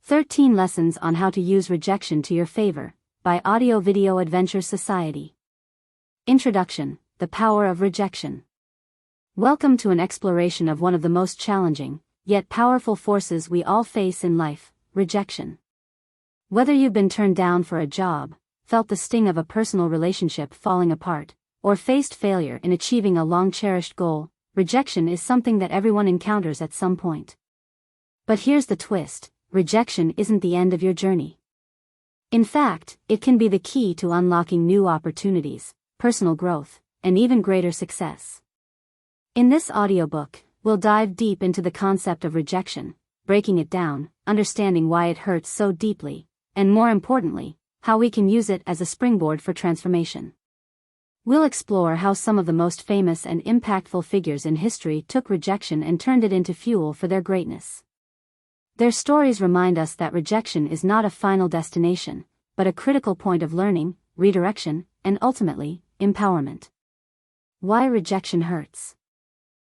13 Lessons on How to Use Rejection to Your Favor, by Audio Video Adventure Society. Introduction: The Power of Rejection. Welcome to an exploration of one of the most challenging, yet powerful forces we all face in life, rejection. Whether you've been turned down for a job, felt the sting of a personal relationship falling apart, or faced failure in achieving a long-cherished goal, rejection is something that everyone encounters at some point. But here's the twist: rejection isn't the end of your journey. In fact, it can be the key to unlocking new opportunities, personal growth, and even greater success. In this audiobook, we'll dive deep into the concept of rejection, breaking it down, understanding why it hurts so deeply, and more importantly, how we can use it as a springboard for transformation. We'll explore how some of the most famous and impactful figures in history took rejection and turned it into fuel for their greatness. Their stories remind us that rejection is not a final destination, but a critical point of learning, redirection, and ultimately, empowerment. Why rejection hurts?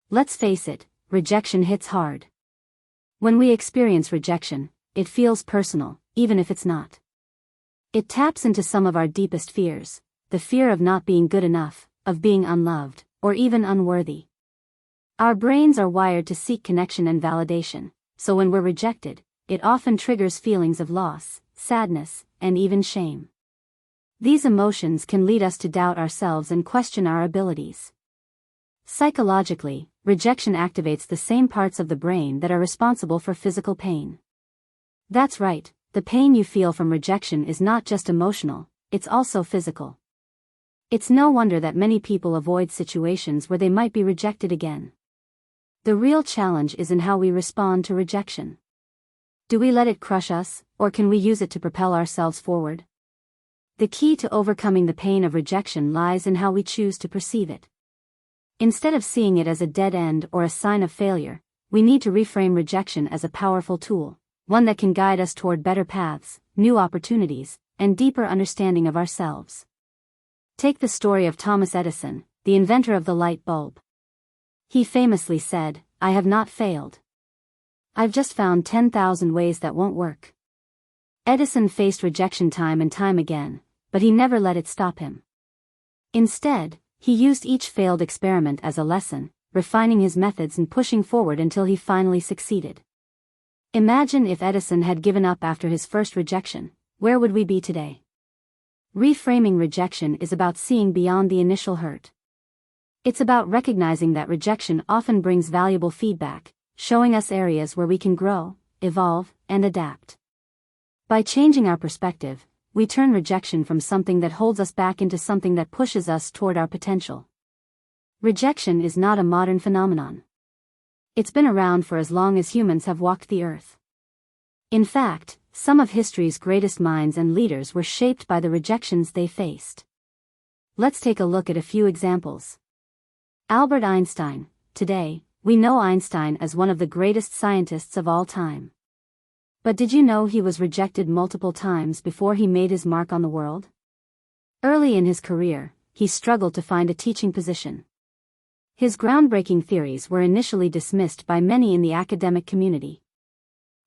Let's face it, rejection hits hard. When we experience rejection, it feels personal, even if it's not. It taps into some of our deepest fears: the fear of not being good enough, of being unloved, or even unworthy. Our brains are wired to seek connection and validation, so when we're rejected, it often triggers feelings of loss, sadness, and even shame. These emotions can lead us to doubt ourselves and question our abilities. Psychologically, rejection activates the same parts of the brain that are responsible for physical pain. That's right, the pain you feel from rejection is not just emotional, it's also physical. It's no wonder that many people avoid situations where they might be rejected again. The real challenge is in how we respond to rejection. Do we let it crush us, or can we use it to propel ourselves forward? The key to overcoming the pain of rejection lies in how we choose to perceive it. Instead of seeing it as a dead end or a sign of failure, we need to reframe rejection as a powerful tool, one that can guide us toward better paths, new opportunities, and deeper understanding of ourselves. Take the story of Thomas Edison, the inventor of the light bulb. He famously said, "I have not failed. I've just found 10,000 ways that won't work." Edison faced rejection time and time again, but he never let it stop him. Instead, he used each failed experiment as a lesson, refining his methods and pushing forward until he finally succeeded. Imagine if Edison had given up after his first rejection, where would we be today? Reframing rejection is about seeing beyond the initial hurt. It's about recognizing that rejection often brings valuable feedback, showing us areas where we can grow, evolve, and adapt. By changing our perspective, we turn rejection from something that holds us back into something that pushes us toward our potential. Rejection is not a modern phenomenon. It's been around for as long as humans have walked the earth. In fact, some of history's greatest minds and leaders were shaped by the rejections they faced. Let's take a look at a few examples. Albert Einstein. Today, we know Einstein as one of the greatest scientists of all time. But did you know he was rejected multiple times before he made his mark on the world? Early in his career, he struggled to find a teaching position. His groundbreaking theories were initially dismissed by many in the academic community.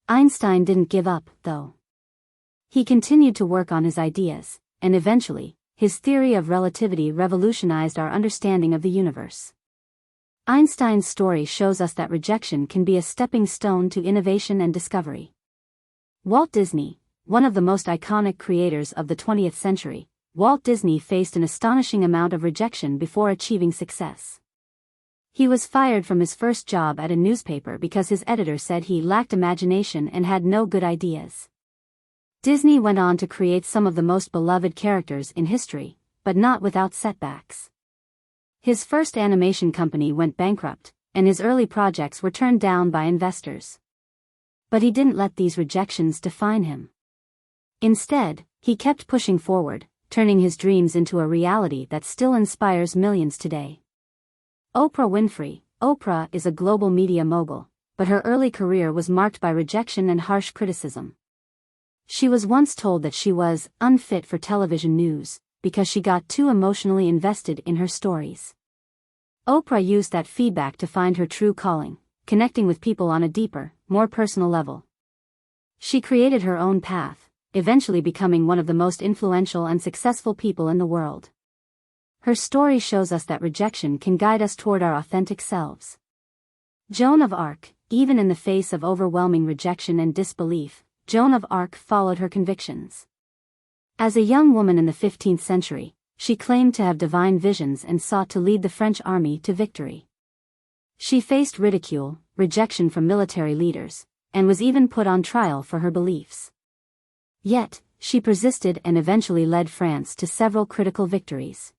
Einstein didn't give up, though. He continued to work on his ideas, and eventually, his theory of relativity revolutionized our understanding of the universe. Einstein's story shows us that rejection can be a stepping stone to innovation and discovery. Walt Disney, one of the most iconic creators of the 20th century, Walt Disney faced an astonishing amount of rejection before achieving success. He was fired from his first job at a newspaper because his editor said he lacked imagination and had no good ideas. Disney went on to create some of the most beloved characters in history, but not without setbacks. His first animation company went bankrupt, and his early projects were turned down by investors. But he didn't let these rejections define him. Instead, he kept pushing forward, turning his dreams into a reality that still inspires millions today. Oprah Winfrey. Oprah is a global media mogul, but her early career was marked by rejection and harsh criticism. She was once told that she was unfit for television news because she got too emotionally invested in her stories. Oprah used that feedback to find her true calling, connecting with people on a deeper, more personal level. She created her own path, eventually becoming one of the most influential and successful people in the world. Her story shows us that rejection can guide us toward our authentic selves. Joan of Arc, even in the face of overwhelming rejection and disbelief, Joan of Arc followed her convictions. As a young woman in the 15th century, she claimed to have divine visions and sought to lead the French army to victory. She faced ridicule, rejection from military leaders, and was even put on trial for her beliefs. Yet, she persisted and eventually led France to several critical victories.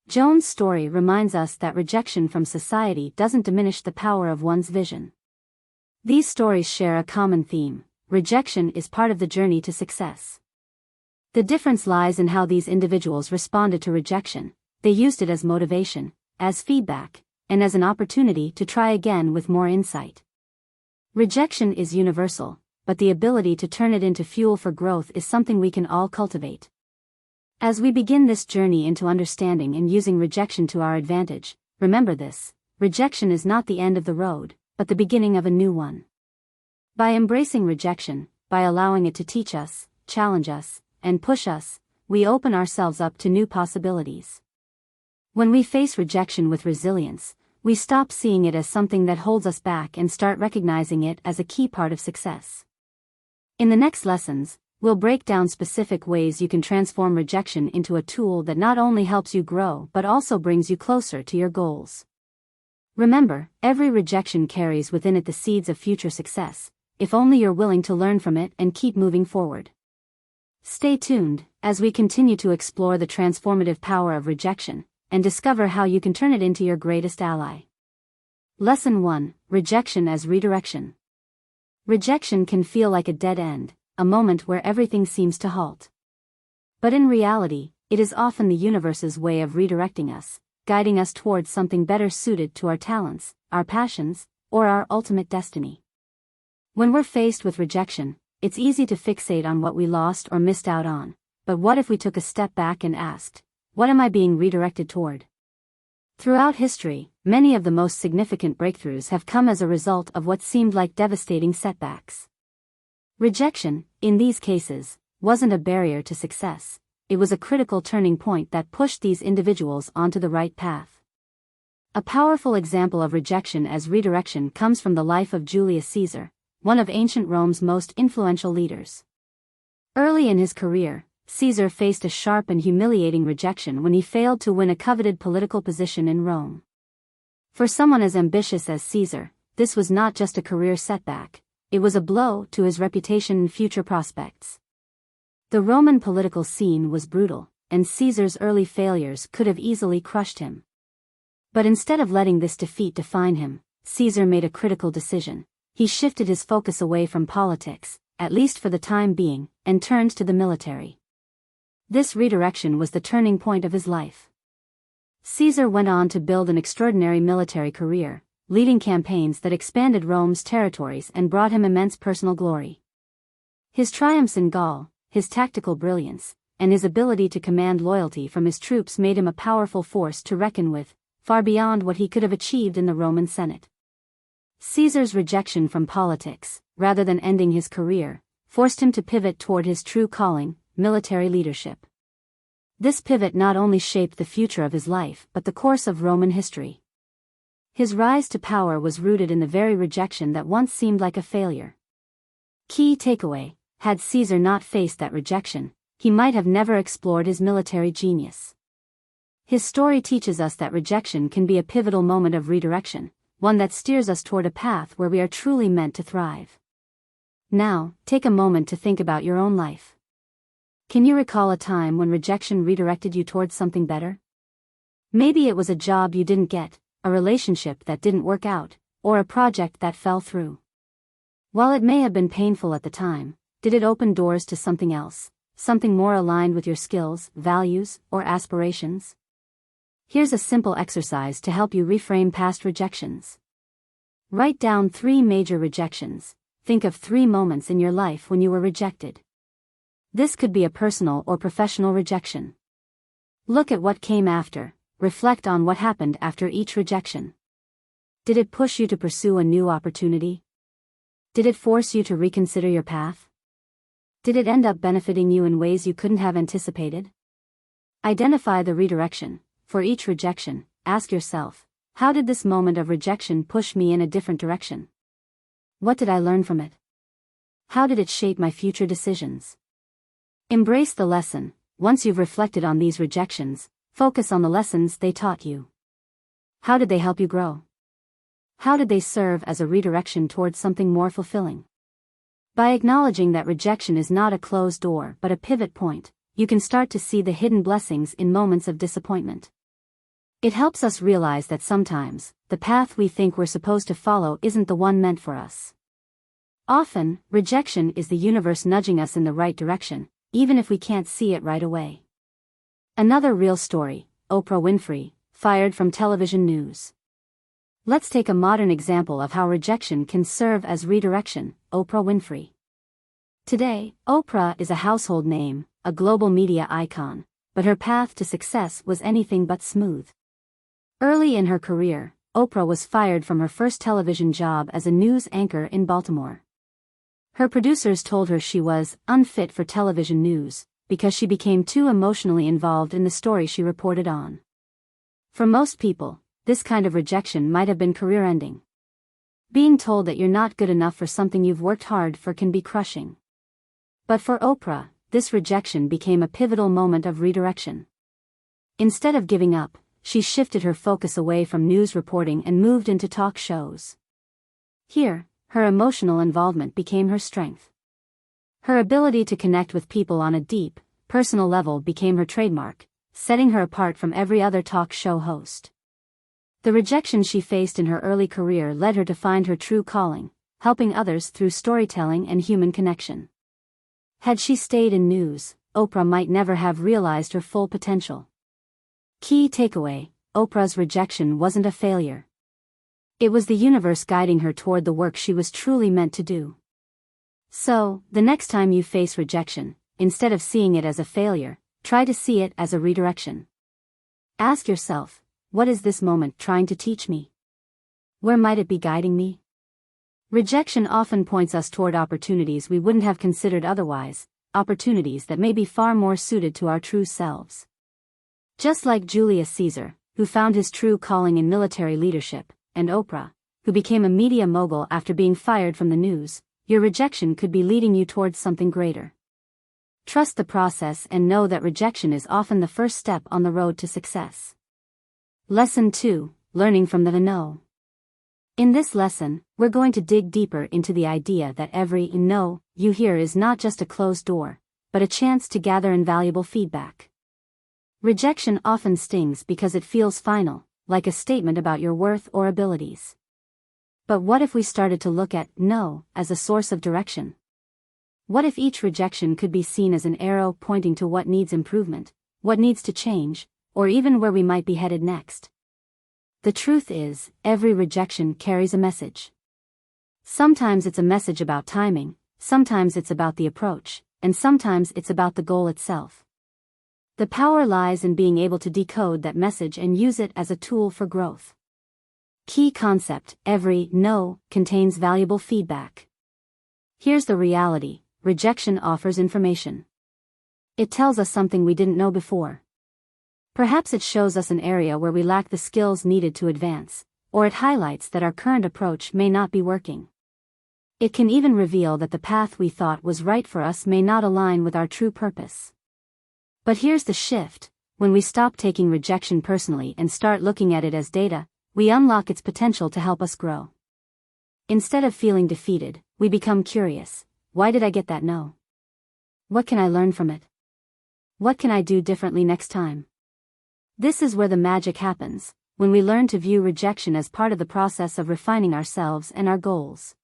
Joan's story reminds us that rejection from society doesn't diminish the power of one's vision. These stories share a common theme: rejection is part of the journey to success. The difference lies in how these individuals responded to rejection. They used it as motivation, as feedback, and as an opportunity to try again with more insight. Rejection is universal, but the ability to turn it into fuel for growth is something we can all cultivate. As we begin this journey into understanding and using rejection to our advantage, remember this: rejection is not the end of the road, but the beginning of a new one. By embracing rejection, by allowing it to teach us, challenge us, and push us, we open ourselves up to new possibilities. When we face rejection with resilience, we stop seeing it as something that holds us back and start recognizing it as a key part of success. In the next lessons, we'll break down specific ways you can transform rejection into a tool that not only helps you grow but also brings you closer to your goals. Remember, every rejection carries within it the seeds of future success, if only you're willing to learn from it and keep moving forward. Stay tuned as we continue to explore the transformative power of rejection and discover how you can turn it into your greatest ally. Lesson 1: Rejection as Redirection. Rejection can feel like a dead end, a moment where everything seems to halt. But in reality, it is often the universe's way of redirecting us, guiding us towards something better suited to our talents, our passions, or our ultimate destiny. When we're faced with rejection, it's easy to fixate on what we lost or missed out on, but what if we took a step back and asked, what am I being redirected toward? Throughout history, many of the most significant breakthroughs have come as a result of what seemed like devastating setbacks. Rejection, in these cases, wasn't a barrier to success. It was a critical turning point that pushed these individuals onto the right path. A powerful example of rejection as redirection comes from the life of Julius Caesar, one of ancient Rome's most influential leaders. Early in his career, Caesar faced a sharp and humiliating rejection when he failed to win a coveted political position in Rome. For someone as ambitious as Caesar, this was not just a career setback, it was a blow to his reputation and future prospects. The Roman political scene was brutal, and Caesar's early failures could have easily crushed him. But instead of letting this defeat define him, Caesar made a critical decision. He shifted his focus away from politics, at least for the time being, and turned to the military. This redirection was the turning point of his life. Caesar went on to build an extraordinary military career, leading campaigns that expanded Rome's territories and brought him immense personal glory. His triumphs in Gaul, his tactical brilliance, and his ability to command loyalty from his troops made him a powerful force to reckon with, far beyond what he could have achieved in the Roman Senate. Caesar's rejection from politics, rather than ending his career, forced him to pivot toward his true calling, military leadership. This pivot not only shaped the future of his life but the course of Roman history. His rise to power was rooted in the very rejection that once seemed like a failure. Key takeaway: had Caesar not faced that rejection, he might have never explored his military genius. His story teaches us that rejection can be a pivotal moment of redirection, one that steers us toward a path where we are truly meant to thrive. Now, take a moment to think about your own life. Can you recall a time when rejection redirected you towards something better? Maybe it was a job you didn't get, a relationship that didn't work out, or a project that fell through. While it may have been painful at the time, did it open doors to something else, something more aligned with your skills, values, or aspirations? Here's a simple exercise to help you reframe past rejections. Write down 3 major rejections. Think of 3 moments in your life when you were rejected. This could be a personal or professional rejection. Look at what came after. Reflect on what happened after each rejection. Did it push you to pursue a new opportunity? Did it force you to reconsider your path? Did it end up benefiting you in ways you couldn't have anticipated? Identify the redirection. For each rejection, ask yourself, how did this moment of rejection push me in a different direction? What did I learn from it? How did it shape my future decisions? Embrace the lesson. Once you've reflected on these rejections, focus on the lessons they taught you. How did they help you grow? How did they serve as a redirection towards something more fulfilling? By acknowledging that rejection is not a closed door but a pivot point, you can start to see the hidden blessings in moments of disappointment. It helps us realize that sometimes, the path we think we're supposed to follow isn't the one meant for us. Often, rejection is the universe nudging us in the right direction, even if we can't see it right away. Another real story, Oprah Winfrey, fired from television news. Let's take a modern example of how rejection can serve as redirection, Oprah Winfrey. Today, Oprah is a household name, a global media icon, but her path to success was anything but smooth. Early in her career, Oprah was fired from her first television job as a news anchor in Baltimore. Her producers told her she was unfit for television news because she became too emotionally involved in the story she reported on. For most people, this kind of rejection might have been career-ending. Being told that you're not good enough for something you've worked hard for can be crushing. But for Oprah, this rejection became a pivotal moment of redirection. Instead of giving up, she shifted her focus away from news reporting and moved into talk shows. Here, her emotional involvement became her strength. Her ability to connect with people on a deep, personal level became her trademark, setting her apart from every other talk show host. The rejection she faced in her early career led her to find her true calling, helping others through storytelling and human connection. Had she stayed in news, Oprah might never have realized her full potential. Key takeaway: Oprah's rejection wasn't a failure. It was the universe guiding her toward the work she was truly meant to do. So, the next time you face rejection, instead of seeing it as a failure, try to see it as a redirection. Ask yourself, what is this moment trying to teach me? Where might it be guiding me? Rejection often points us toward opportunities we wouldn't have considered otherwise, opportunities that may be far more suited to our true selves. Just like Julius Caesar, who found his true calling in military leadership, and Oprah, who became a media mogul after being fired from the news, your rejection could be leading you towards something greater. Trust the process and know that rejection is often the first step on the road to success. Lesson 2: Learning from the no. In this lesson, we're going to dig deeper into the idea that every no you hear is not just a closed door, but a chance to gather invaluable feedback. Rejection often stings because it feels final, like a statement about your worth or abilities. But what if we started to look at no as a source of direction? What if each rejection could be seen as an arrow pointing to what needs improvement, what needs to change, or even where we might be headed next? The truth is, every rejection carries a message. Sometimes it's a message about timing, sometimes it's about the approach, and sometimes it's about the goal itself. The power lies in being able to decode that message and use it as a tool for growth. Key concept: every no contains valuable feedback. Here's the reality: rejection offers information. It tells us something we didn't know before. Perhaps it shows us an area where we lack the skills needed to advance, or it highlights that our current approach may not be working. It can even reveal that the path we thought was right for us may not align with our true purpose. But here's the shift: when we stop taking rejection personally and start looking at it as data, we unlock its potential to help us grow. Instead of feeling defeated, we become curious. Why did I get that no? What can I learn from it? What can I do differently next time? This is where the magic happens, when we learn to view rejection as part of the process of refining ourselves and our goals.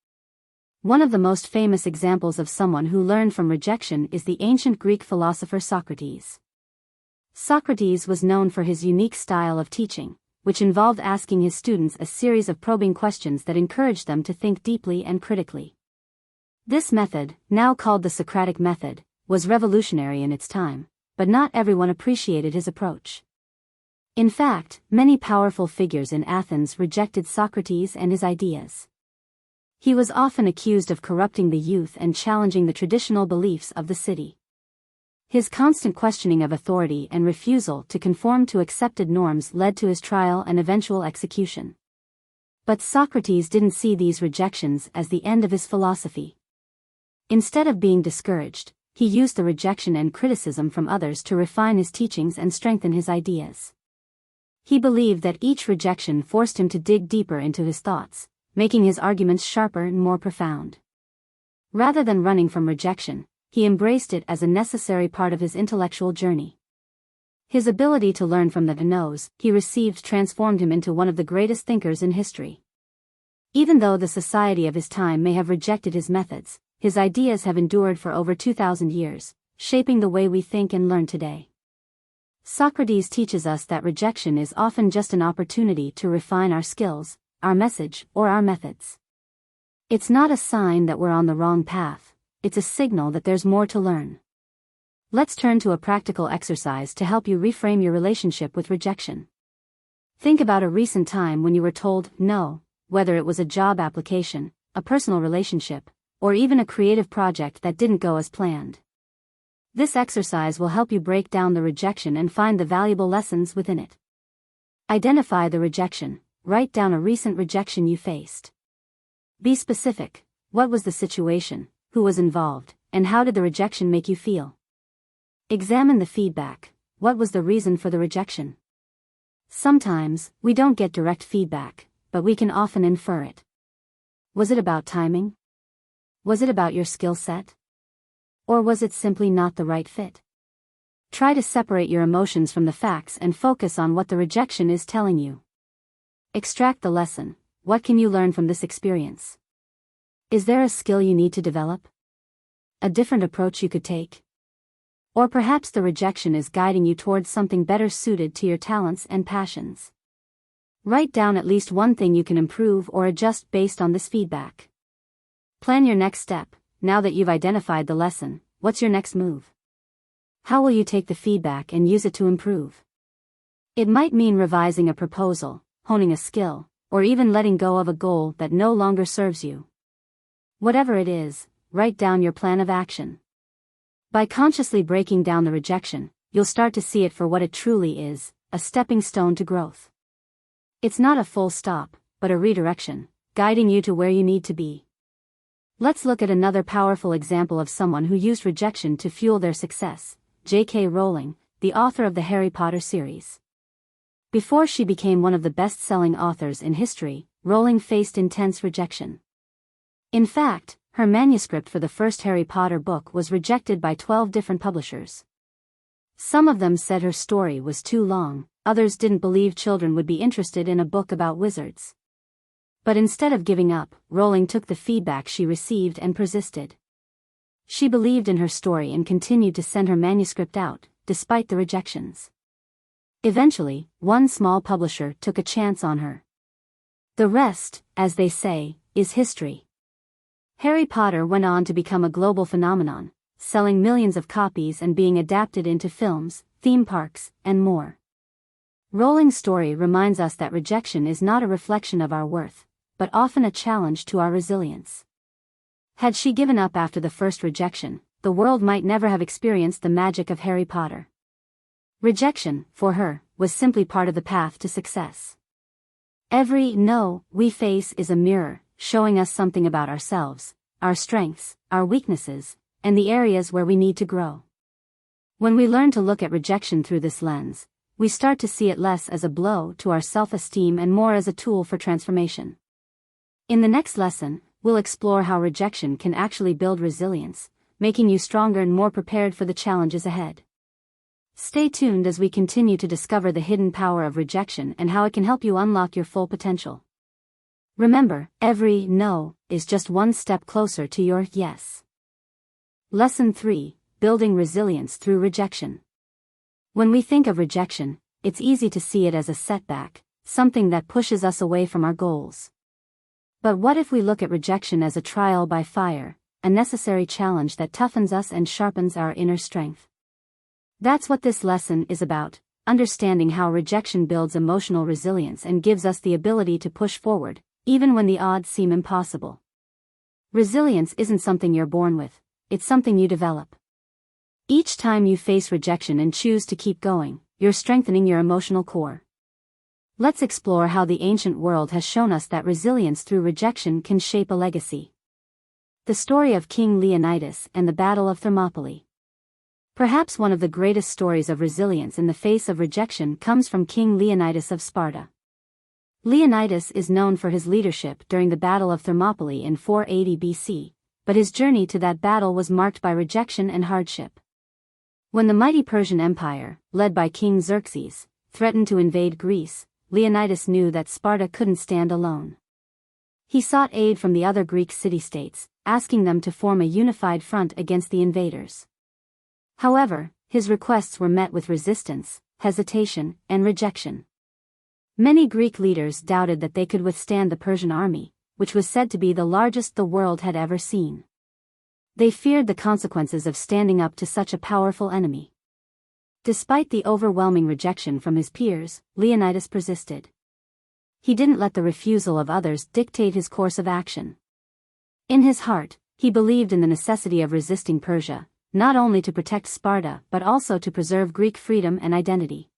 One of the most famous examples of someone who learned from rejection is the ancient Greek philosopher Socrates. Socrates was known for his unique style of teaching, which involved asking his students a series of probing questions that encouraged them to think deeply and critically. This method, now called the Socratic method, was revolutionary in its time, but not everyone appreciated his approach. In fact, many powerful figures in Athens rejected Socrates and his ideas. He was often accused of corrupting the youth and challenging the traditional beliefs of the city. His constant questioning of authority and refusal to conform to accepted norms led to his trial and eventual execution. But Socrates didn't see these rejections as the end of his philosophy. Instead of being discouraged, he used the rejection and criticism from others to refine his teachings and strengthen his ideas. He believed that each rejection forced him to dig deeper into his thoughts, making his arguments sharper and more profound. Rather than running from rejection, he embraced it as a necessary part of his intellectual journey. His ability to learn from the no's he received transformed him into one of the greatest thinkers in history. Even though the society of his time may have rejected his methods, his ideas have endured for over 2,000 years, shaping the way we think and learn today. Socrates teaches us that rejection is often just an opportunity to refine our skills, our message, or our methods. It's not a sign that we're on the wrong path, it's a signal that there's more to learn. Let's turn to a practical exercise to help you reframe your relationship with rejection. Think about a recent time when you were told no, whether it was a job application, a personal relationship, or even a creative project that didn't go as planned. This exercise will help you break down the rejection and find the valuable lessons within it. Identify the rejection. Write down a recent rejection you faced. Be specific. What was the situation, who was involved, and how did the rejection make you feel? Examine the feedback. What was the reason for the rejection? Sometimes, we don't get direct feedback, but we can often infer it. Was it about timing? Was it about your skill set? Or was it simply not the right fit? Try to separate your emotions from the facts and focus on what the rejection is telling you. Extract the lesson. What can you learn from this experience? Is there a skill you need to develop? A different approach you could take? Or perhaps the rejection is guiding you towards something better suited to your talents and passions. Write down at least one thing you can improve or adjust based on this feedback. Plan your next step. Now that you've identified the lesson, what's your next move? How will you take the feedback and use it to improve? It might mean revising a proposal, honing a skill, or even letting go of a goal that no longer serves you. Whatever it is, write down your plan of action. By consciously breaking down the rejection, you'll start to see it for what it truly is, a stepping stone to growth. It's not a full stop, but a redirection, guiding you to where you need to be. Let's look at another powerful example of someone who used rejection to fuel their success, J.K. Rowling, the author of the Harry Potter series. Before she became one of the best-selling authors in history, Rowling faced intense rejection. In fact, her manuscript for the first Harry Potter book was rejected by 12 different publishers. Some of them said her story was too long, others didn't believe children would be interested in a book about wizards. But instead of giving up, Rowling took the feedback she received and persisted. She believed in her story and continued to send her manuscript out, despite the rejections. Eventually, one small publisher took a chance on her. The rest, as they say, is history. Harry Potter went on to become a global phenomenon, selling millions of copies and being adapted into films, theme parks, and more. Rowling's story reminds us that rejection is not a reflection of our worth, but often a challenge to our resilience. Had she given up after the first rejection, the world might never have experienced the magic of Harry Potter. Rejection, for her, was simply part of the path to success. Every no we face is a mirror, showing us something about ourselves, our strengths, our weaknesses, and the areas where we need to grow. When we learn to look at rejection through this lens, we start to see it less as a blow to our self-esteem and more as a tool for transformation. In the next lesson, we'll explore how rejection can actually build resilience, making you stronger and more prepared for the challenges ahead. Stay tuned as we continue to discover the hidden power of rejection and how it can help you unlock your full potential. Remember, every no is just one step closer to your yes. Lesson 3: Building Resilience Through Rejection. When we think of rejection, it's easy to see it as a setback, something that pushes us away from our goals. But what if we look at rejection as a trial by fire, a necessary challenge that toughens us and sharpens our inner strength? That's what this lesson is about, understanding how rejection builds emotional resilience and gives us the ability to push forward, even when the odds seem impossible. Resilience isn't something you're born with, it's something you develop. Each time you face rejection and choose to keep going, you're strengthening your emotional core. Let's explore how the ancient world has shown us that resilience through rejection can shape a legacy. The story of King Leonidas and the Battle of Thermopylae. Perhaps one of the greatest stories of resilience in the face of rejection comes from King Leonidas of Sparta. Leonidas is known for his leadership during the Battle of Thermopylae in 480 BC, but his journey to that battle was marked by rejection and hardship. When the mighty Persian Empire, led by King Xerxes, threatened to invade Greece, Leonidas knew that Sparta couldn't stand alone. He sought aid from the other Greek city-states, asking them to form a unified front against the invaders. However, his requests were met with resistance, hesitation, and rejection. Many Greek leaders doubted that they could withstand the Persian army, which was said to be the largest the world had ever seen. They feared the consequences of standing up to such a powerful enemy. Despite the overwhelming rejection from his peers, Leonidas persisted. He didn't let the refusal of others dictate his course of action. In his heart, he believed in the necessity of resisting Persia, not only to protect Sparta but also to preserve Greek freedom and identity.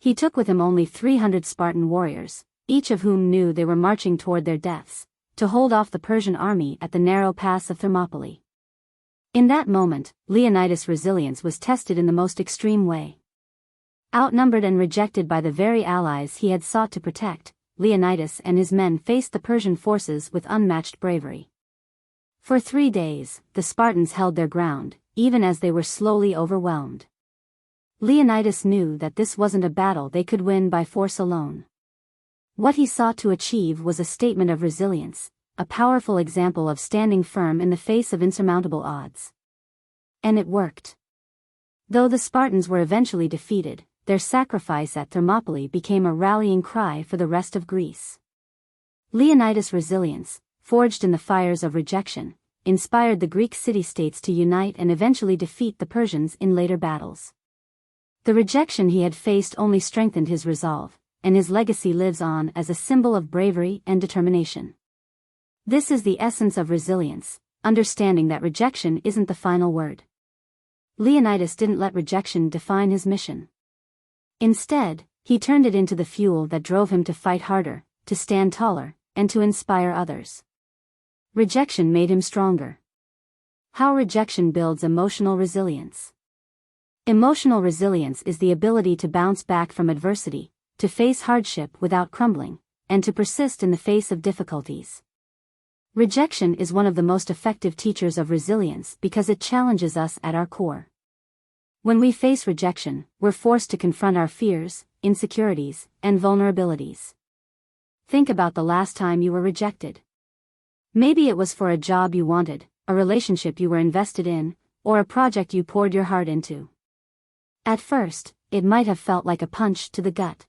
He took with him only 300 Spartan warriors, each of whom knew they were marching toward their deaths, to hold off the Persian army at the narrow pass of Thermopylae. In that moment, Leonidas' resilience was tested in the most extreme way. Outnumbered and rejected by the very allies he had sought to protect, Leonidas and his men faced the Persian forces with unmatched bravery. For 3 days, the Spartans held their ground, even as they were slowly overwhelmed. Leonidas knew that this wasn't a battle they could win by force alone. What he sought to achieve was a statement of resilience, a powerful example of standing firm in the face of insurmountable odds. And it worked. Though the Spartans were eventually defeated, their sacrifice at Thermopylae became a rallying cry for the rest of Greece. Leonidas' resilience, forged in the fires of rejection, inspired the Greek city-states to unite and eventually defeat the Persians in later battles. The rejection he had faced only strengthened his resolve, and his legacy lives on as a symbol of bravery and determination. This is the essence of resilience, understanding that rejection isn't the final word. Leonidas didn't let rejection define his mission. Instead, he turned it into the fuel that drove him to fight harder, to stand taller, and to inspire others. Rejection made him stronger. How rejection builds emotional resilience. Emotional resilience is the ability to bounce back from adversity, to face hardship without crumbling, and to persist in the face of difficulties. Rejection is one of the most effective teachers of resilience because it challenges us at our core. When we face rejection, we're forced to confront our fears, insecurities, and vulnerabilities. Think about the last time you were rejected. Maybe it was for a job you wanted, a relationship you were invested in, or a project you poured your heart into. At first, it might have felt like a punch to the gut.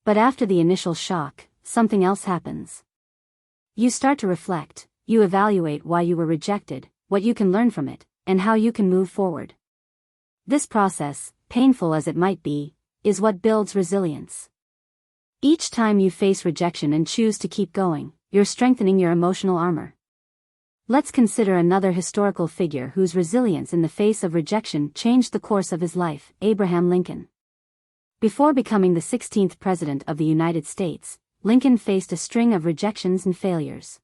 But after the initial shock, something else happens. You start to reflect, you evaluate why you were rejected, what you can learn from it, and how you can move forward. This process, painful as it might be, is what builds resilience. Each time you face rejection and choose to keep going, you're strengthening your emotional armor. Let's consider another historical figure whose resilience in the face of rejection changed the course of his life, Abraham Lincoln. Before becoming the 16th President of the United States, Lincoln faced a string of rejections and failures.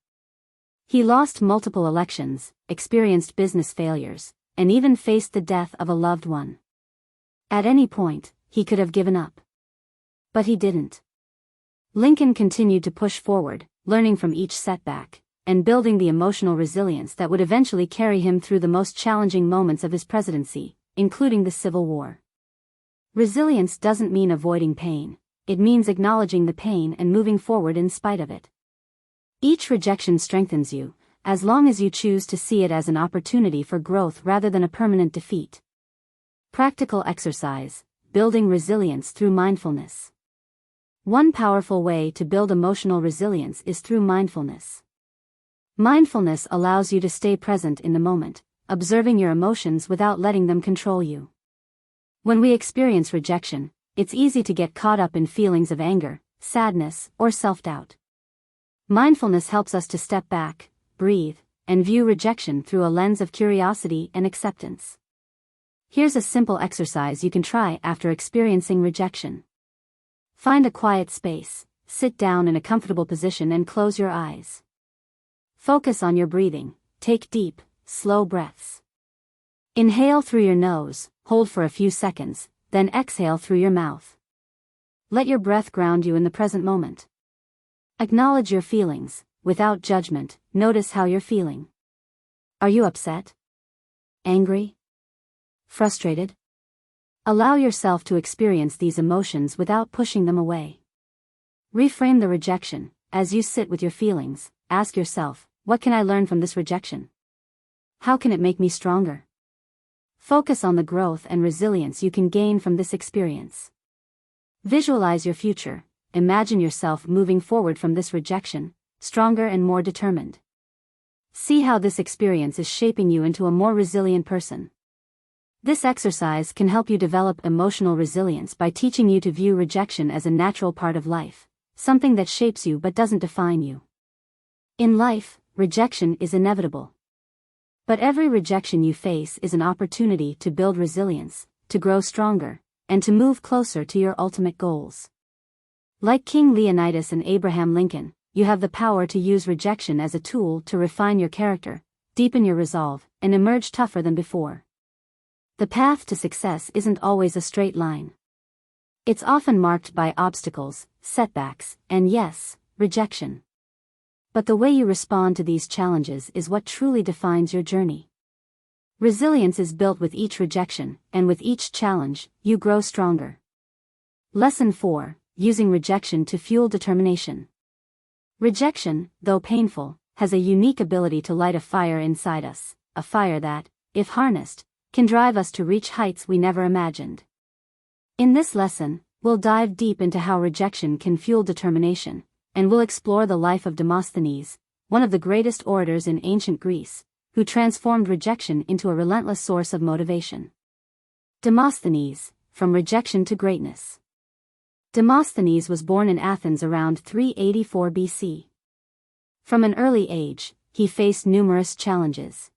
He lost multiple elections, experienced business failures, and even faced the death of a loved one. At any point, he could have given up. But he didn't. Lincoln continued to push forward, learning from each setback, and building the emotional resilience that would eventually carry him through the most challenging moments of his presidency, including the Civil War. Resilience doesn't mean avoiding pain. It means acknowledging the pain and moving forward in spite of it. Each rejection strengthens you, as long as you choose to see it as an opportunity for growth rather than a permanent defeat. Practical exercise: building resilience through mindfulness. One powerful way to build emotional resilience is through mindfulness. Mindfulness allows you to stay present in the moment, observing your emotions without letting them control you. When we experience rejection, it's easy to get caught up in feelings of anger, sadness, or self-doubt. Mindfulness helps us to step back, breathe, and view rejection through a lens of curiosity and acceptance. Here's a simple exercise you can try after experiencing rejection. Find a quiet space, sit down in a comfortable position and close your eyes. Focus on your breathing, take deep, slow breaths. Inhale through your nose, hold for a few seconds, then exhale through your mouth. Let your breath ground you in the present moment. Acknowledge your feelings, without judgment. Notice how you're feeling. Are you upset? Angry? Frustrated? Allow yourself to experience these emotions without pushing them away. Reframe the rejection. As you sit with your feelings, ask yourself, what can I learn from this rejection? How can it make me stronger? Focus on the growth and resilience you can gain from this experience. Visualize your future. Imagine yourself moving forward from this rejection, stronger and more determined. See how this experience is shaping you into a more resilient person. This exercise can help you develop emotional resilience by teaching you to view rejection as a natural part of life, something that shapes you but doesn't define you. In life, rejection is inevitable. But every rejection you face is an opportunity to build resilience, to grow stronger, and to move closer to your ultimate goals. Like King Leonidas and Abraham Lincoln, you have the power to use rejection as a tool to refine your character, deepen your resolve, and emerge tougher than before. The path to success isn't always a straight line. It's often marked by obstacles, setbacks, and yes, rejection. But the way you respond to these challenges is what truly defines your journey. Resilience is built with each rejection, and with each challenge, you grow stronger. Lesson 4. Using rejection to fuel determination. Rejection, though painful, has a unique ability to light a fire inside us, a fire that, if harnessed, can drive us to reach heights we never imagined. In this lesson, we'll dive deep into how rejection can fuel determination, and we'll explore the life of Demosthenes, one of the greatest orators in ancient Greece, who transformed rejection into a relentless source of motivation. Demosthenes, from rejection to greatness. Demosthenes was born in Athens around 384 BC. From an early age, he faced numerous challenges.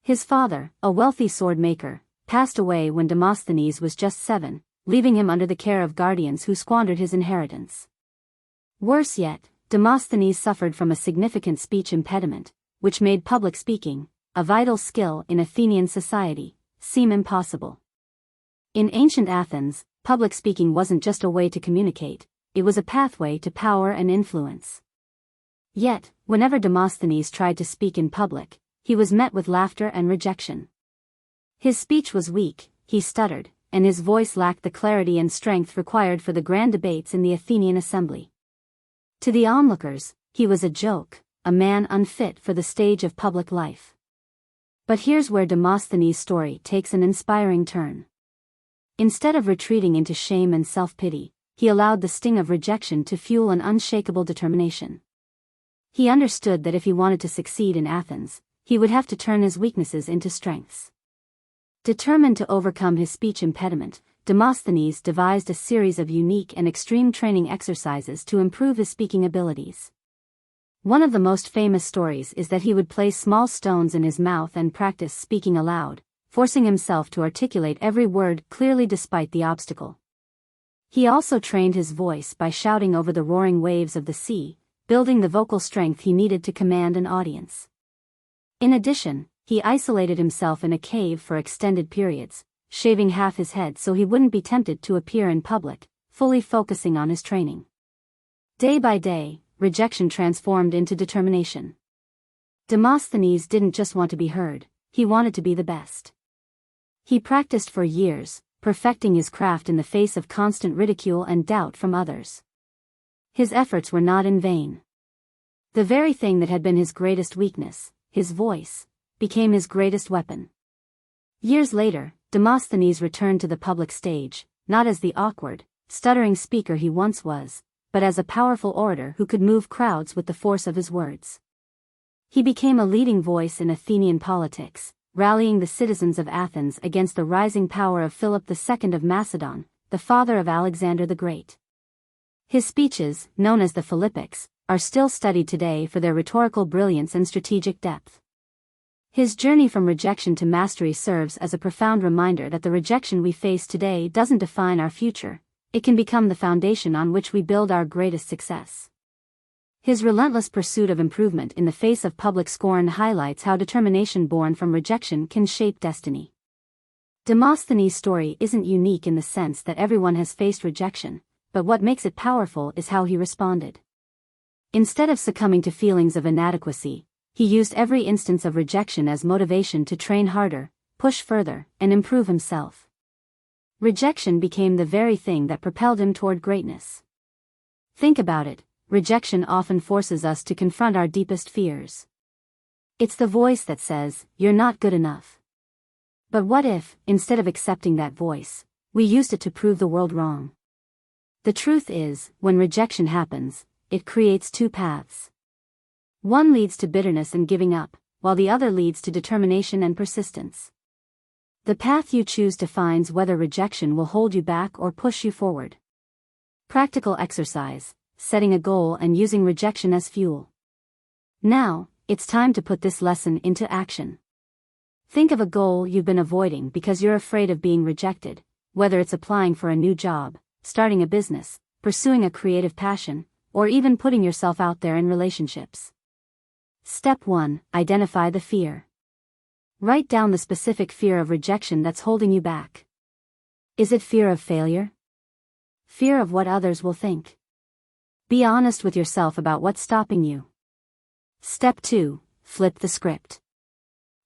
His father, a wealthy sword maker, passed away when Demosthenes was just 7, leaving him under the care of guardians who squandered his inheritance. Worse yet, Demosthenes suffered from a significant speech impediment, which made public speaking, a vital skill in Athenian society, seem impossible. In ancient Athens, public speaking wasn't just a way to communicate, it was a pathway to power and influence. Yet, whenever Demosthenes tried to speak in public, he was met with laughter and rejection. His speech was weak, he stuttered, and his voice lacked the clarity and strength required for the grand debates in the Athenian assembly. To the onlookers, he was a joke, a man unfit for the stage of public life. But here's where Demosthenes' story takes an inspiring turn. Instead of retreating into shame and self-pity, he allowed the sting of rejection to fuel an unshakable determination. He understood that if he wanted to succeed in Athens, he would have to turn his weaknesses into strengths. Determined to overcome his speech impediment, Demosthenes devised a series of unique and extreme training exercises to improve his speaking abilities. One of the most famous stories is that he would place small stones in his mouth and practice speaking aloud, forcing himself to articulate every word clearly despite the obstacle. He also trained his voice by shouting over the roaring waves of the sea, building the vocal strength he needed to command an audience. In addition, he isolated himself in a cave for extended periods, shaving half his head so he wouldn't be tempted to appear in public, fully focusing on his training. Day by day, rejection transformed into determination. Demosthenes didn't just want to be heard, he wanted to be the best. He practiced for years, perfecting his craft in the face of constant ridicule and doubt from others. His efforts were not in vain. The very thing that had been his greatest weakness, his voice, became his greatest weapon. Years later, Demosthenes returned to the public stage, not as the awkward, stuttering speaker he once was, but as a powerful orator who could move crowds with the force of his words. He became a leading voice in Athenian politics, rallying the citizens of Athens against the rising power of Philip II of Macedon, the father of Alexander the Great. His speeches, known as the Philippics, are still studied today for their rhetorical brilliance and strategic depth. His journey from rejection to mastery serves as a profound reminder that the rejection we face today doesn't define our future, it can become the foundation on which we build our greatest success. His relentless pursuit of improvement in the face of public scorn highlights how determination born from rejection can shape destiny. Demosthenes' story isn't unique in the sense that everyone has faced rejection, but what makes it powerful is how he responded. Instead of succumbing to feelings of inadequacy, he used every instance of rejection as motivation to train harder, push further, and improve himself. Rejection became the very thing that propelled him toward greatness. Think about it, rejection often forces us to confront our deepest fears. It's the voice that says, "You're not good enough." But what if, instead of accepting that voice, we used it to prove the world wrong? The truth is, when rejection happens, it creates two paths. One leads to bitterness and giving up, while the other leads to determination and persistence. The path you choose defines whether rejection will hold you back or push you forward. Practical exercise, setting a goal and using rejection as fuel. Now, it's time to put this lesson into action. Think of a goal you've been avoiding because you're afraid of being rejected, whether it's applying for a new job, starting a business, pursuing a creative passion, or even putting yourself out there in relationships. Step 1. Identify the fear. Write down the specific fear of rejection that's holding you back. Is it fear of failure? Fear of what others will think? Be honest with yourself about what's stopping you. Step 2. Flip the script.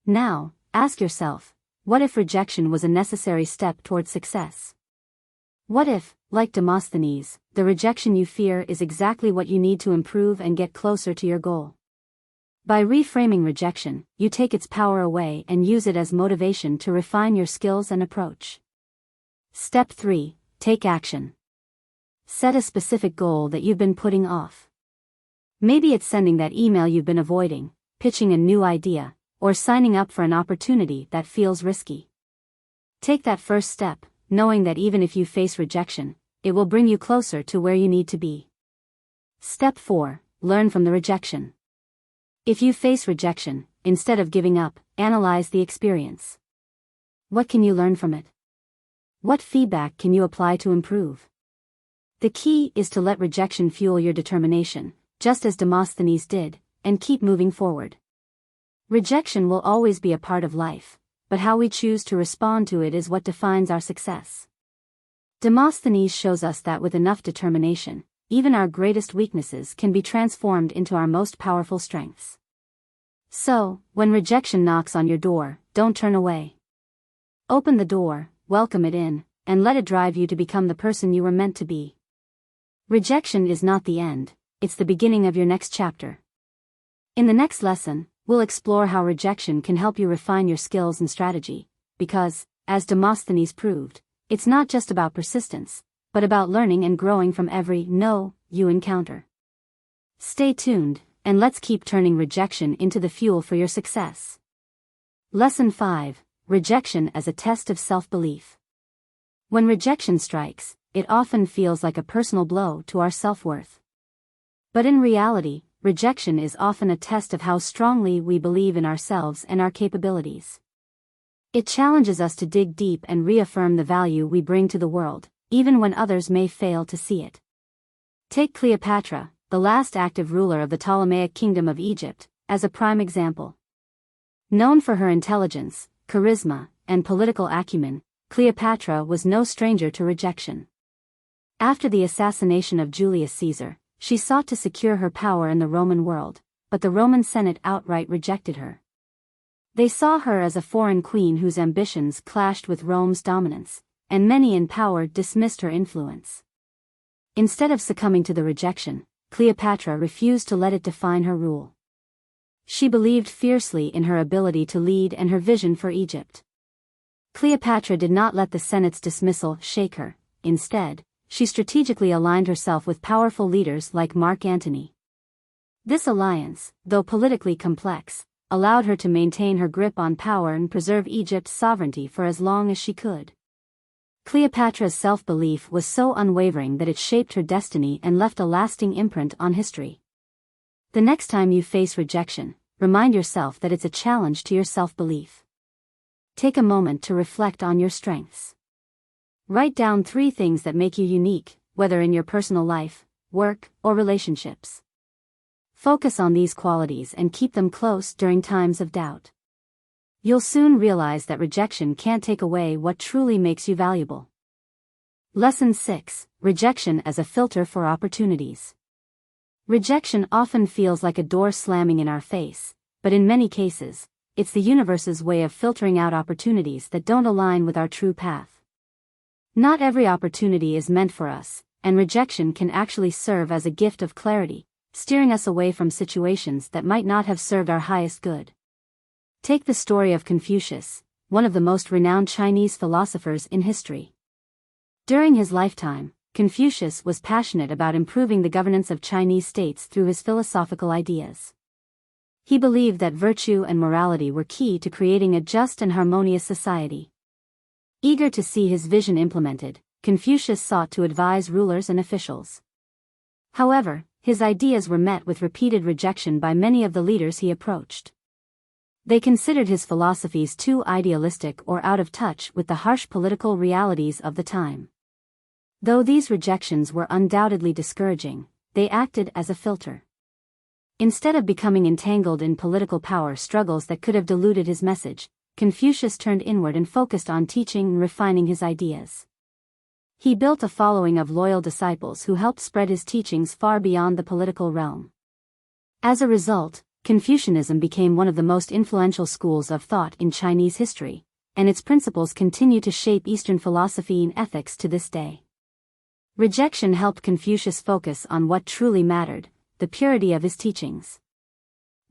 Now, ask yourself, what if rejection was a necessary step toward success? What if, like Demosthenes, the rejection you fear is exactly what you need to improve and get closer to your goal? By reframing rejection, you take its power away and use it as motivation to refine your skills and approach. Step 3. Take action. Set a specific goal that you've been putting off. Maybe it's sending that email you've been avoiding, pitching a new idea, or signing up for an opportunity that feels risky. Take that first step, knowing that even if you face rejection, it will bring you closer to where you need to be. Step 4. Learn from the rejection. If you face rejection, instead of giving up, analyze the experience. What can you learn from it? What feedback can you apply to improve? The key is to let rejection fuel your determination, just as Demosthenes did, and keep moving forward. Rejection will always be a part of life, but how we choose to respond to it is what defines our success. Demosthenes shows us that with enough determination, even our greatest weaknesses can be transformed into our most powerful strengths. So, when rejection knocks on your door, don't turn away. Open the door, welcome it in, and let it drive you to become the person you were meant to be. Rejection is not the end, it's the beginning of your next chapter. In the next lesson, we'll explore how rejection can help you refine your skills and strategy, because, as Demosthenes proved, it's not just about persistence, but about learning and growing from every no you encounter. Stay tuned, and let's keep turning rejection into the fuel for your success. Lesson 5. Rejection as a test of self-belief. When rejection strikes, it often feels like a personal blow to our self-worth. But in reality, rejection is often a test of how strongly we believe in ourselves and our capabilities. It challenges us to dig deep and reaffirm the value we bring to the world, even when others may fail to see it. Take Cleopatra, the last active ruler of the Ptolemaic kingdom of Egypt, as a prime example. Known for her intelligence, charisma, and political acumen, Cleopatra was no stranger to rejection. After the assassination of Julius Caesar, she sought to secure her power in the Roman world, but the Roman Senate outright rejected her. They saw her as a foreign queen whose ambitions clashed with Rome's dominance, and many in power dismissed her influence. Instead of succumbing to the rejection, Cleopatra refused to let it define her rule. She believed fiercely in her ability to lead and her vision for Egypt. Cleopatra did not let the Senate's dismissal shake her. Instead, she strategically aligned herself with powerful leaders like Mark Antony. This alliance, though politically complex, allowed her to maintain her grip on power and preserve Egypt's sovereignty for as long as she could. Cleopatra's self-belief was so unwavering that it shaped her destiny and left a lasting imprint on history. The next time you face rejection, remind yourself that it's a challenge to your self-belief. Take a moment to reflect on your strengths. Write down 3 things that make you unique, whether in your personal life, work, or relationships. Focus on these qualities and keep them close during times of doubt. You'll soon realize that rejection can't take away what truly makes you valuable. Lesson 6: Rejection as a filter for opportunities. Rejection often feels like a door slamming in our face, but in many cases, it's the universe's way of filtering out opportunities that don't align with our true path. Not every opportunity is meant for us, and rejection can actually serve as a gift of clarity, steering us away from situations that might not have served our highest good. Take the story of Confucius, one of the most renowned Chinese philosophers in history. During his lifetime, Confucius was passionate about improving the governance of Chinese states through his philosophical ideas. He believed that virtue and morality were key to creating a just and harmonious society. Eager to see his vision implemented, Confucius sought to advise rulers and officials. However, his ideas were met with repeated rejection by many of the leaders he approached. They considered his philosophies too idealistic or out of touch with the harsh political realities of the time. Though these rejections were undoubtedly discouraging, they acted as a filter. Instead of becoming entangled in political power struggles that could have diluted his message, Confucius turned inward and focused on teaching and refining his ideas. He built a following of loyal disciples who helped spread his teachings far beyond the political realm. As a result, Confucianism became one of the most influential schools of thought in Chinese history, and its principles continue to shape Eastern philosophy and ethics to this day. Rejection helped Confucius focus on what truly mattered, the purity of his teachings.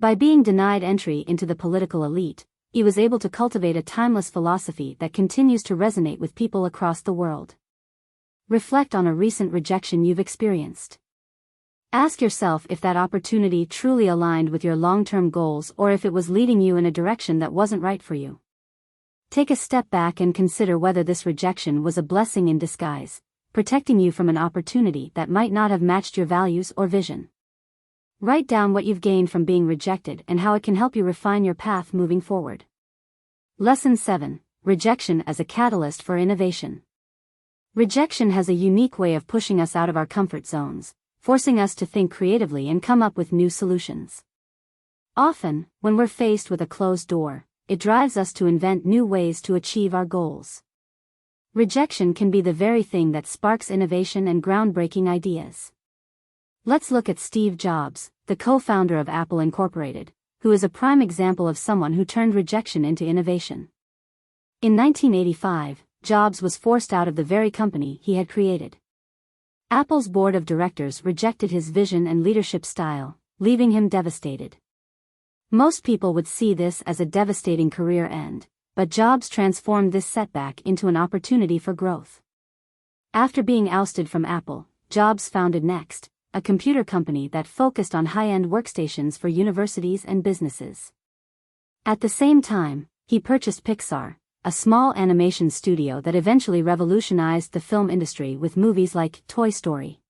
By being denied entry into the political elite, he was able to cultivate a timeless philosophy that continues to resonate with people across the world. Reflect on a recent rejection you've experienced. Ask yourself if that opportunity truly aligned with your long-term goals or if it was leading you in a direction that wasn't right for you. Take a step back and consider whether this rejection was a blessing in disguise, protecting you from an opportunity that might not have matched your values or vision. Write down what you've gained from being rejected and how it can help you refine your path moving forward. Lesson 7: Rejection as a catalyst for innovation. Rejection has a unique way of pushing us out of our comfort zones, forcing us to think creatively and come up with new solutions. Often, when we're faced with a closed door, it drives us to invent new ways to achieve our goals. Rejection can be the very thing that sparks innovation and groundbreaking ideas. Let's look at Steve Jobs, the co-founder of Apple Incorporated, who is a prime example of someone who turned rejection into innovation. In 1985, Jobs was forced out of the very company he had created. Apple's board of directors rejected his vision and leadership style, leaving him devastated. Most people would see this as a devastating career end, but Jobs transformed this setback into an opportunity for growth. After being ousted from Apple, Jobs founded Next, a computer company that focused on high-end workstations for universities and businesses. At the same time, he purchased Pixar, a small animation studio that eventually revolutionized the film industry with movies like Toy Story.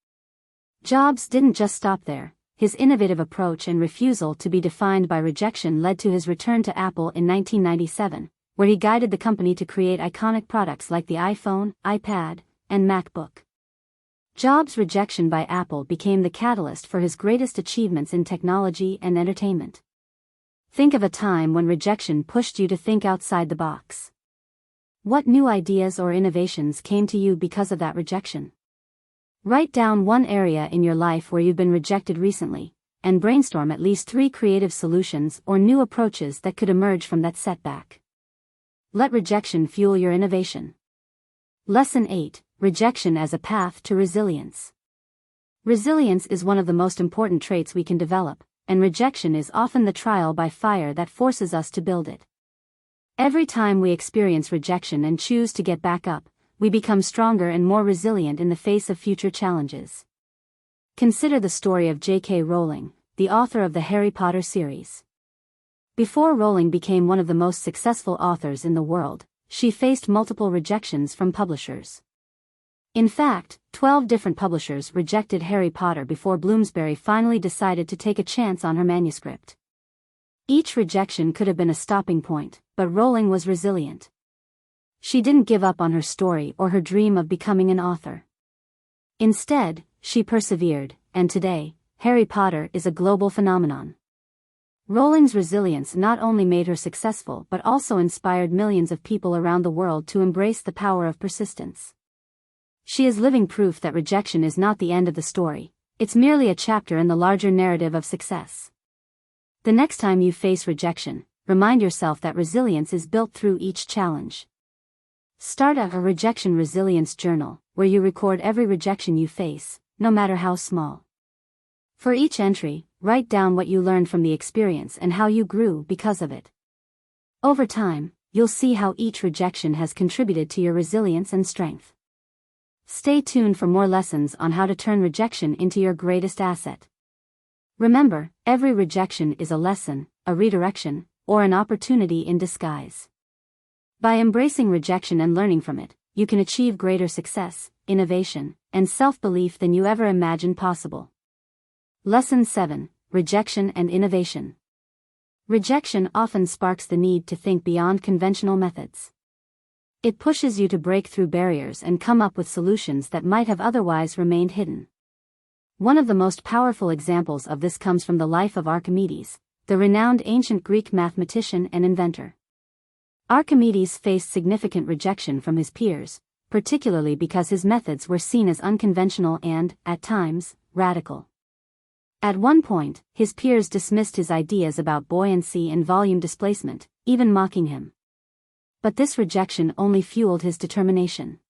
Jobs didn't just stop there. His innovative approach and refusal to be defined by rejection led to his return to Apple in 1997, where he guided the company to create iconic products like the iPhone, iPad, and MacBook. Jobs' rejection by Apple became the catalyst for his greatest achievements in technology and entertainment. Think of a time when rejection pushed you to think outside the box. What new ideas or innovations came to you because of that rejection? Write down one area in your life where you've been rejected recently, and brainstorm at least 3 creative solutions or new approaches that could emerge from that setback. Let rejection fuel your innovation. Lesson 8: Rejection as a path to resilience. Resilience is one of the most important traits we can develop, and rejection is often the trial by fire that forces us to build it. Every time we experience rejection and choose to get back up, we become stronger and more resilient in the face of future challenges. Consider the story of J.K. Rowling, the author of the Harry Potter series. Before Rowling became one of the most successful authors in the world, she faced multiple rejections from publishers. In fact, 12 different publishers rejected Harry Potter before Bloomsbury finally decided to take a chance on her manuscript. Each rejection could have been a stopping point, but Rowling was resilient. She didn't give up on her story or her dream of becoming an author. Instead, she persevered, and today, Harry Potter is a global phenomenon. Rowling's resilience not only made her successful but also inspired millions of people around the world to embrace the power of persistence. She is living proof that rejection is not the end of the story, it's merely a chapter in the larger narrative of success. The next time you face rejection, remind yourself that resilience is built through each challenge. Start a rejection resilience journal, where you record every rejection you face, no matter how small. For each entry, write down what you learned from the experience and how you grew because of it. Over time, you'll see how each rejection has contributed to your resilience and strength. Stay tuned for more lessons on how to turn rejection into your greatest asset. Remember, every rejection is a lesson, a redirection, or an opportunity in disguise. By embracing rejection and learning from it, you can achieve greater success, innovation, and self-belief than you ever imagined possible. Lesson 7: Rejection and Innovation. Rejection often sparks the need to think beyond conventional methods. It pushes you to break through barriers and come up with solutions that might have otherwise remained hidden. One of the most powerful examples of this comes from the life of Archimedes, the renowned ancient Greek mathematician and inventor. Archimedes faced significant rejection from his peers, particularly because his methods were seen as unconventional and, at times, radical. At one point, his peers dismissed his ideas about buoyancy and volume displacement, even mocking him. But this rejection only fueled his determination.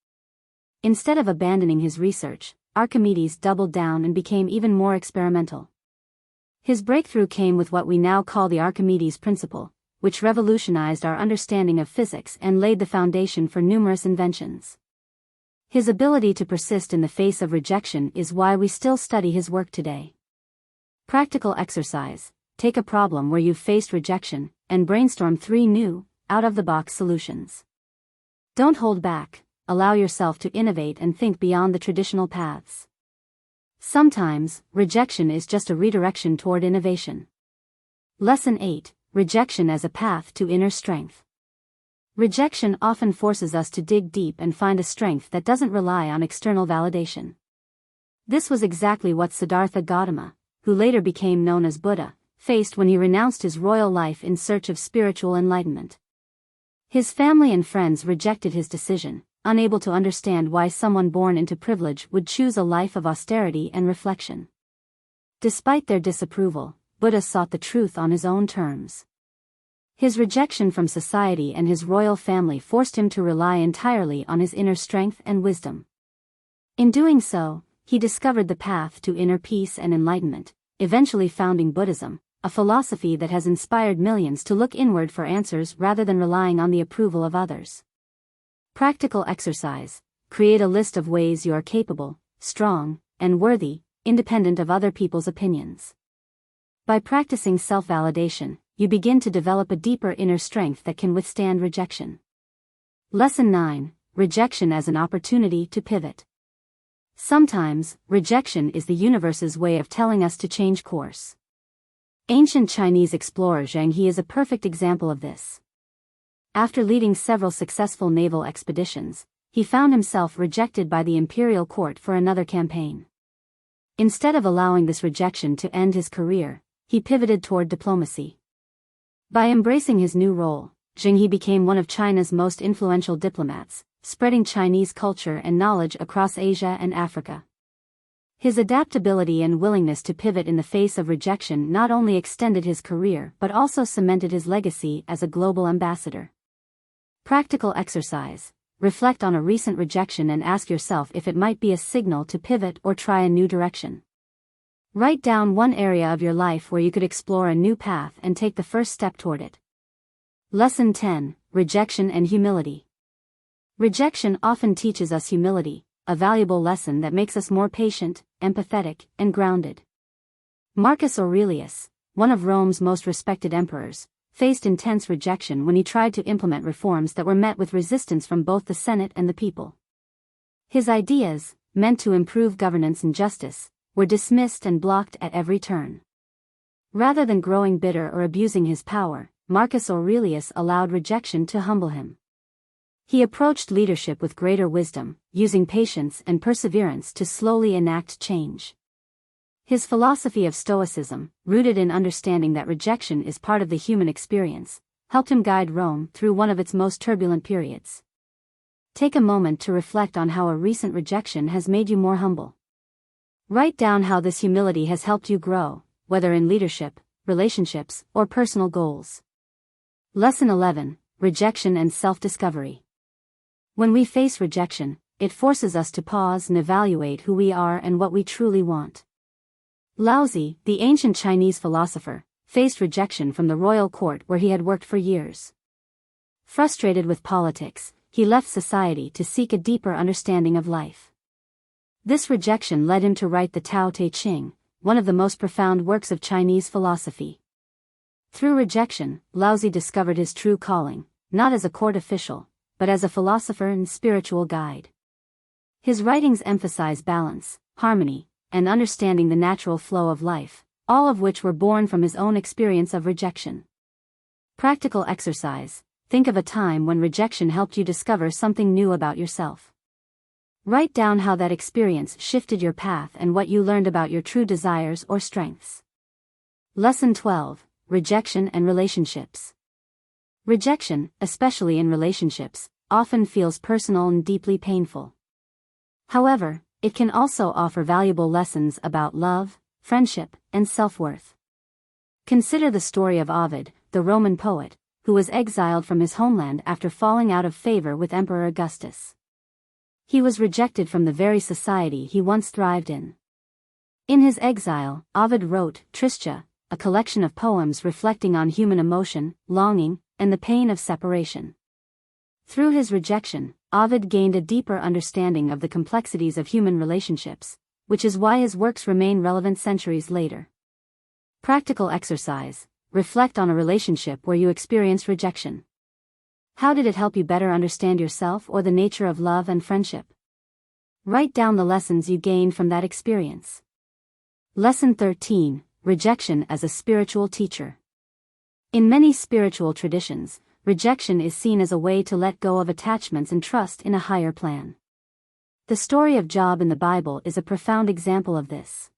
Instead of abandoning his research, Archimedes doubled down and became even more experimental. His breakthrough came with what we now call the Archimedes principle, which revolutionized our understanding of physics and laid the foundation for numerous inventions. His ability to persist in the face of rejection is why we still study his work today. Practical exercise: take a problem where you've faced rejection, and brainstorm 3 new, out-of-the-box solutions. Don't hold back, allow yourself to innovate and think beyond the traditional paths. Sometimes, rejection is just a redirection toward innovation. Lesson 8: Rejection as a path to inner strength. Rejection often forces us to dig deep and find a strength that doesn't rely on external validation. This was exactly what Siddhartha Gautama, who later became known as Buddha, faced when he renounced his royal life in search of spiritual enlightenment. His family and friends rejected his decision, unable to understand why someone born into privilege would choose a life of austerity and reflection. Despite their disapproval, Buddha sought the truth on his own terms. His rejection from society and his royal family forced him to rely entirely on his inner strength and wisdom. In doing so, he discovered the path to inner peace and enlightenment, eventually founding Buddhism, a philosophy that has inspired millions to look inward for answers rather than relying on the approval of others. Practical exercise: create a list of ways you are capable, strong, and worthy, independent of other people's opinions. By practicing self-validation, you begin to develop a deeper inner strength that can withstand rejection. Lesson 9: Rejection as an opportunity to pivot. Sometimes, rejection is the universe's way of telling us to change course. Ancient Chinese explorer Zheng He is a perfect example of this. After leading several successful naval expeditions, he found himself rejected by the imperial court for another campaign. Instead of allowing this rejection to end his career, he pivoted toward diplomacy. By embracing his new role, Zheng He became one of China's most influential diplomats, spreading Chinese culture and knowledge across Asia and Africa. His adaptability and willingness to pivot in the face of rejection not only extended his career but also cemented his legacy as a global ambassador. Practical exercise: reflect on a recent rejection and ask yourself if it might be a signal to pivot or try a new direction. Write down one area of your life where you could explore a new path and take the first step toward it. Lesson 10: Rejection and Humility. Rejection often teaches us humility, a valuable lesson that makes us more patient, empathetic, and grounded. Marcus Aurelius, one of Rome's most respected emperors, faced intense rejection when he tried to implement reforms that were met with resistance from both the Senate and the people. His ideas, meant to improve governance and justice, were dismissed and blocked at every turn. Rather than growing bitter or abusing his power, Marcus Aurelius allowed rejection to humble him. He approached leadership with greater wisdom, using patience and perseverance to slowly enact change. His philosophy of Stoicism, rooted in understanding that rejection is part of the human experience, helped him guide Rome through one of its most turbulent periods. Take a moment to reflect on how a recent rejection has made you more humble. Write down how this humility has helped you grow, whether in leadership, relationships, or personal goals. Lesson 11: Rejection and Self-Discovery. When we face rejection, it forces us to pause and evaluate who we are and what we truly want. Laozi, the ancient Chinese philosopher, faced rejection from the royal court where he had worked for years. Frustrated with politics, he left society to seek a deeper understanding of life. This rejection led him to write the Tao Te Ching, one of the most profound works of Chinese philosophy. Through rejection, Laozi discovered his true calling, not as a court official, but as a philosopher and spiritual guide. His writings emphasize balance, harmony, and understanding the natural flow of life, all of which were born from his own experience of rejection. Practical exercise: think of a time when rejection helped you discover something new about yourself. Write down how that experience shifted your path and what you learned about your true desires or strengths. Lesson 12: Rejection and Relationships. Rejection, especially in relationships, often feels personal and deeply painful. However, it can also offer valuable lessons about love, friendship, and self-worth. Consider the story of Ovid, the Roman poet, who was exiled from his homeland after falling out of favor with Emperor Augustus. He was rejected from the very society he once thrived in. In his exile, Ovid wrote Tristia, a collection of poems reflecting on human emotion, longing, and the pain of separation. Through his rejection, Ovid gained a deeper understanding of the complexities of human relationships, which is why his works remain relevant centuries later. Practical exercise: reflect on a relationship where you experienced rejection. How did it help you better understand yourself or the nature of love and friendship? Write down the lessons you gained from that experience. Lesson 13: Rejection as a Spiritual Teacher. In many spiritual traditions, rejection is seen as a way to let go of attachments and trust in a higher plan. The story of Job in the Bible is a profound example of this.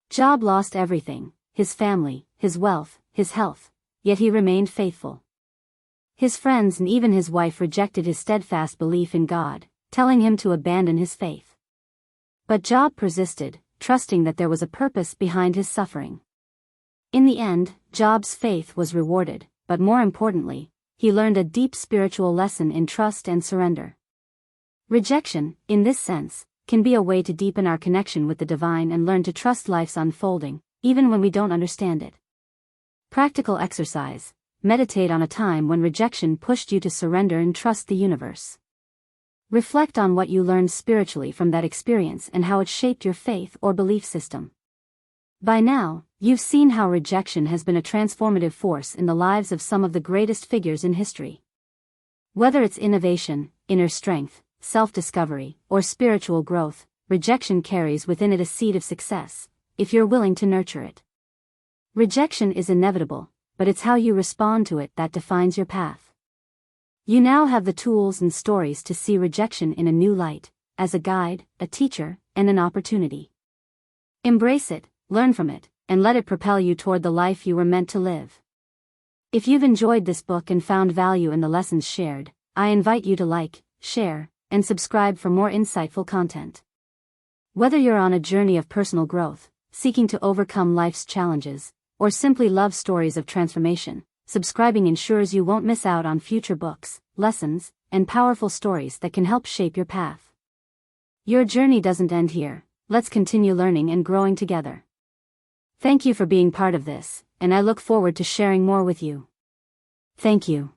Job lost everything: his family, his wealth, his health, yet he remained faithful. His friends and even his wife rejected his steadfast belief in God, telling him to abandon his faith. But Job persisted, trusting that there was a purpose behind his suffering. In the end, Job's faith was rewarded, but more importantly, he learned a deep spiritual lesson in trust and surrender. Rejection, in this sense, can be a way to deepen our connection with the divine and learn to trust life's unfolding, even when we don't understand it. Practical exercise: meditate on a time when rejection pushed you to surrender and trust the universe. Reflect on what you learned spiritually from that experience and how it shaped your faith or belief system. By now, you've seen how rejection has been a transformative force in the lives of some of the greatest figures in history. Whether it's innovation, inner strength, self-discovery, or spiritual growth, rejection carries within it a seed of success, if you're willing to nurture it. Rejection is inevitable, but it's how you respond to it that defines your path. You now have the tools and stories to see rejection in a new light, as a guide, a teacher, and an opportunity. Embrace it, learn from it, and let it propel you toward the life you were meant to live. If you've enjoyed this book and found value in the lessons shared, I invite you to like, share, and subscribe for more insightful content. Whether you're on a journey of personal growth, seeking to overcome life's challenges, or simply love stories of transformation, subscribing ensures you won't miss out on future books, lessons, and powerful stories that can help shape your path. Your journey doesn't end here. Let's continue learning and growing together. Thank you for being part of this, and I look forward to sharing more with you. Thank you.